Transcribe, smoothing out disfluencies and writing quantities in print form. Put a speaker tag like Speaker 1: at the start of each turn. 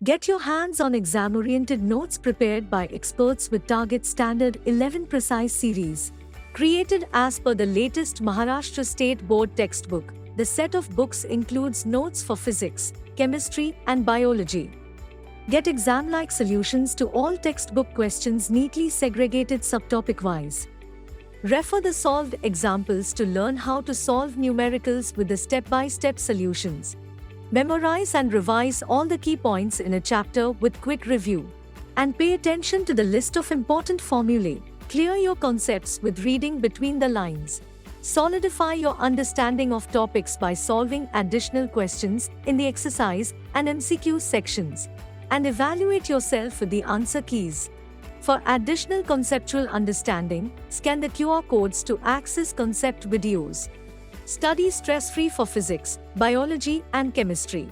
Speaker 1: Get your hands on exam-oriented notes prepared by experts with Target Standard 11 Precise series. Created as per the latest Maharashtra State Board Textbook, the set of books includes notes for physics, chemistry, and biology. Get exam-like solutions to all textbook questions neatly segregated subtopic-wise. Refer the solved examples to learn how to solve numericals with the step-by-step solutions. Memorize and revise all the key points in a chapter with quick review. And pay attention to the list of important formulae. Clear your concepts with reading between the lines. Solidify your understanding of topics by solving additional questions in the exercise and MCQ sections. And evaluate yourself with the answer keys. For additional conceptual understanding, scan the QR codes to access concept videos. Study stress-free for physics, biology, and chemistry.